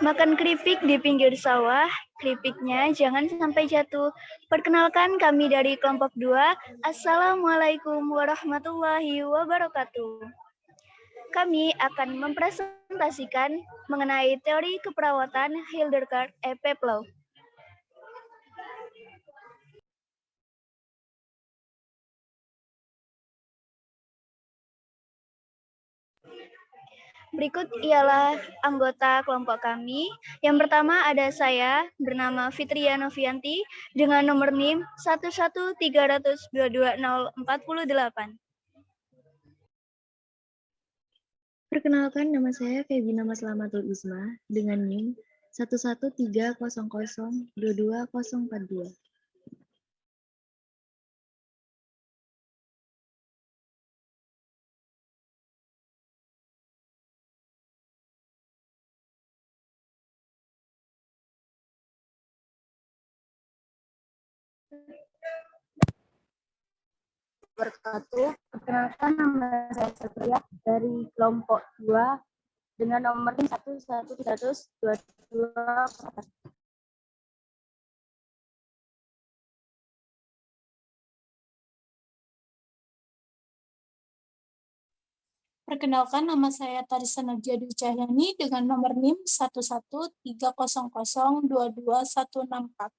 Makan keripik di pinggir sawah, keripiknya jangan sampai jatuh. Perkenalkan kami dari kelompok 2. Assalamualaikum warahmatullahi wabarakatuh. Kami akan mempresentasikan mengenai teori keperawatan Hildegard E. Peplau. Berikut ialah anggota kelompok kami. Yang pertama ada saya, bernama Fitria Novianti, dengan nomor NIM 113222048. Perkenalkan, nama saya Febina Maslamatul Isma dengan NIM 11300222042. Perkenalkan, nama saya Satria dari kelompok 2 dengan nomor 11322. Perkenalkan, nama saya Tarisa Nurjia Dwi Cahyani dengan nomor NIM 11300222164.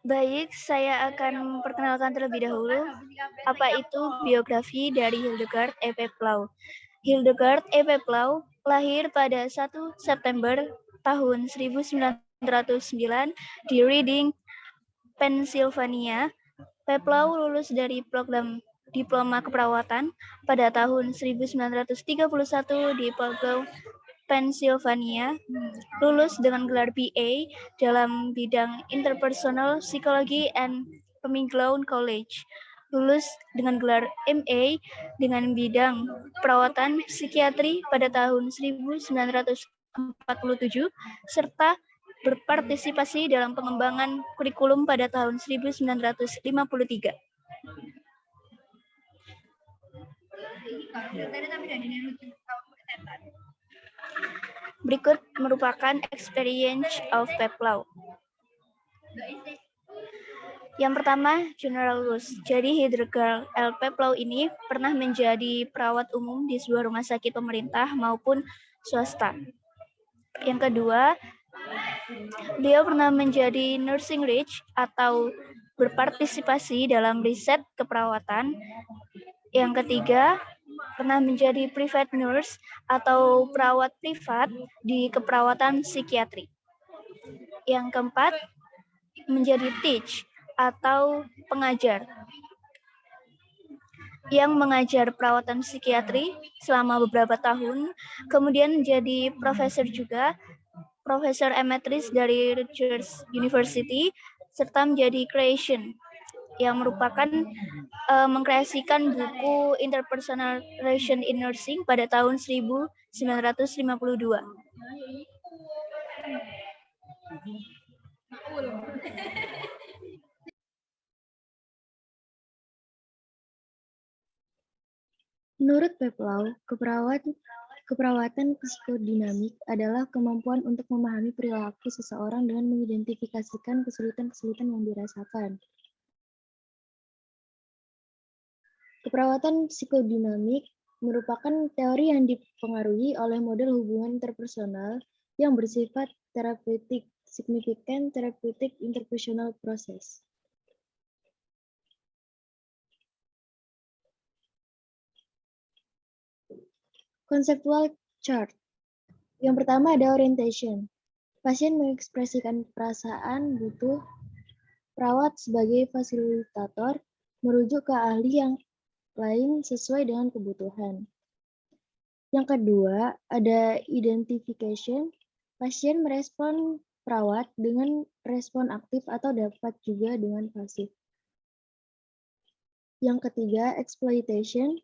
Baik, saya akan memperkenalkan terlebih dahulu apa itu biografi dari Hildegard E. Peplau. Hildegard E. Peplau lahir pada 1 September tahun 1909 di Reading, Pennsylvania. Peplau lulus dari program diploma keperawatan pada tahun 1931 di Purdue, Pennsylvania, lulus dengan gelar BA dalam bidang Interpersonal Psychology and Pemiglone College, lulus dengan gelar MA dengan bidang perawatan psikiatri pada tahun 1947, serta berpartisipasi dalam pengembangan kurikulum pada tahun 1953. Berikut merupakan experience of Peplau. Yang pertama, general use. Jadi Hildegard L. Peplau ini pernah menjadi perawat umum di sebuah rumah sakit pemerintah maupun swasta. Yang kedua, beliau pernah menjadi nursing rich atau berpartisipasi dalam riset keperawatan. Yang ketiga, pernah menjadi private nurse atau perawat privat di keperawatan psikiatri. Yang keempat, menjadi teach atau pengajar yang mengajar perawatan psikiatri selama beberapa tahun, kemudian menjadi profesor juga, profesor emeritus dari Rutgers University, serta menjadi creation yang merupakan mengkreasikan buku Interpersonal Relation in Nursing pada tahun 1952. Menurut Peplau, keperawatan psikodinamik adalah kemampuan untuk memahami perilaku seseorang dengan mengidentifikasikan kesulitan-kesulitan yang dirasakan. Keperawatan psikodinamik merupakan teori yang dipengaruhi oleh model hubungan interpersonal yang bersifat terapeutik, significant therapeutic interpersonal process. Conceptual chart. Yang pertama ada orientation. Pasien mengekspresikan perasaan butuh perawat sebagai fasilitator merujuk ke ahli yang lain sesuai dengan kebutuhan. Yang kedua ada identification. Pasien merespon perawat dengan respon aktif atau dapat juga dengan pasif. Yang ketiga, exploitation,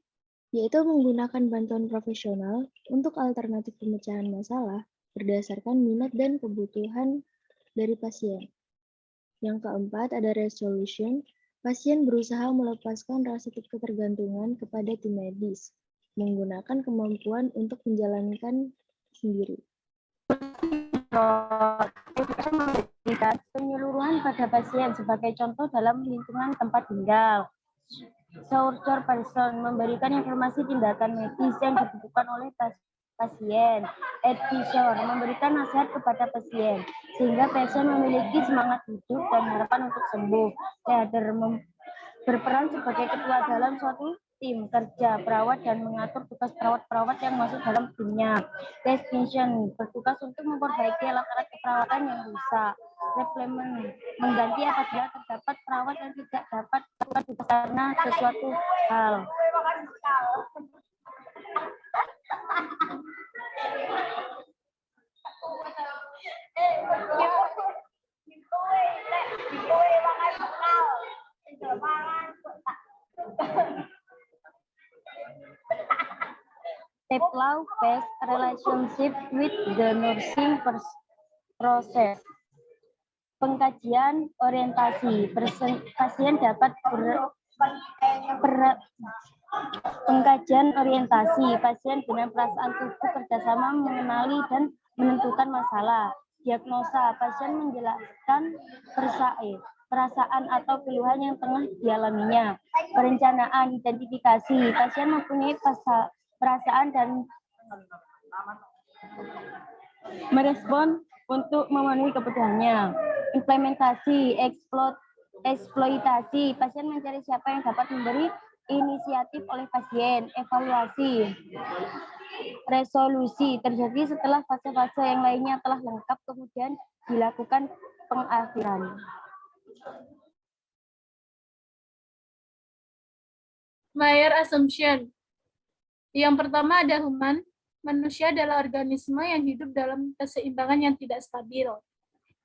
yaitu menggunakan bantuan profesional untuk alternatif pemecahan masalah berdasarkan minat dan kebutuhan dari pasien. Yang keempat, ada resolution, pasien berusaha melepaskan rasa ketergantungan kepada tim medis, menggunakan kemampuan untuk menjalankan sendiri. Memberikan penyeluruhan pada pasien sebagai contoh dalam lingkungan tempat tinggal. Searcher person memberikan informasi tindakan medis yang dibutuhkan oleh pasien. Advisor memberikan nasihat kepada pasien sehingga pasien memiliki semangat hidup dan harapan untuk sembuh. Leader berperan sebagai ketua dalam suatu tim kerja perawat dan mengatur tugas perawat-perawat yang masuk dalam timnya. Technician bertugas untuk memperbaiki alat-alat keperawatan yang rusak. Replacement mengganti apabila terdapat perawat yang tidak dapat melakukan tugas karena sesuatu hal. Peplau-based relationship with the nursing process. Pengkajian orientasi. Pasien dapat pengkajian orientasi. Pasien dengan perasaan tubuh kerjasama mengenali dan menentukan masalah. Diagnosa. Pasien menjelaskan perasaan atau keluhan yang tengah dialaminya. Perencanaan, identifikasi. Pasien mempunyai perasaan dan merespon untuk memenuhi kebutuhannya. Implementasi, eksploitasi. Pasien mencari siapa yang dapat memberi inisiatif oleh pasien. Evaluasi. Resolusi terjadi setelah fase-fase yang lainnya telah lengkap, kemudian dilakukan pengakhiran. Mayer assumption. Yang pertama ada human. Manusia adalah organisme yang hidup dalam keseimbangan yang tidak stabil.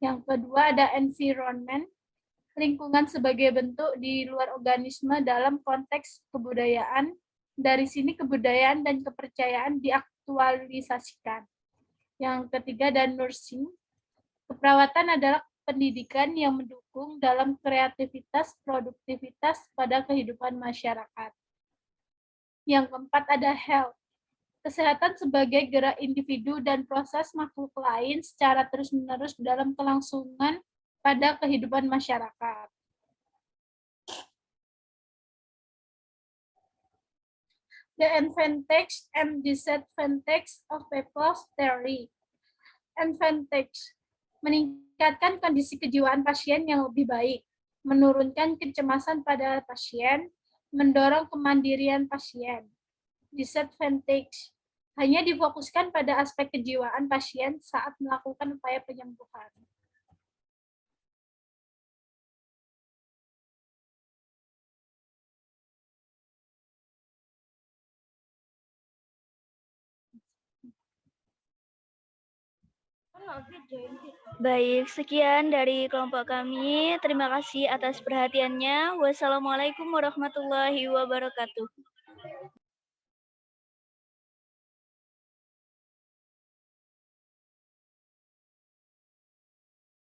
Yang kedua ada environment. Lingkungan sebagai bentuk di luar organisme dalam konteks kebudayaan. Dari sini kebudayaan dan kepercayaan diaktualisasikan. Yang ketiga ada nursing. Keperawatan adalah pendidikan yang mendukung dalam kreativitas, produktivitas pada kehidupan masyarakat. Yang keempat ada health. Kesehatan sebagai gerak individu dan proses makhluk lain secara terus-menerus dalam kelangsungan pada kehidupan masyarakat. The advantage and disadvantage of Peplav's theory. Advantage, meningkatkan kondisi kejiwaan pasien yang lebih baik, menurunkan kecemasan pada pasien, mendorong kemandirian pasien. Disadvantage, hanya difokuskan pada aspek kejiwaan pasien saat melakukan upaya penyembuhan. Baik, sekian dari kelompok kami. Terima kasih atas perhatiannya. Wassalamualaikum warahmatullahi wabarakatuh.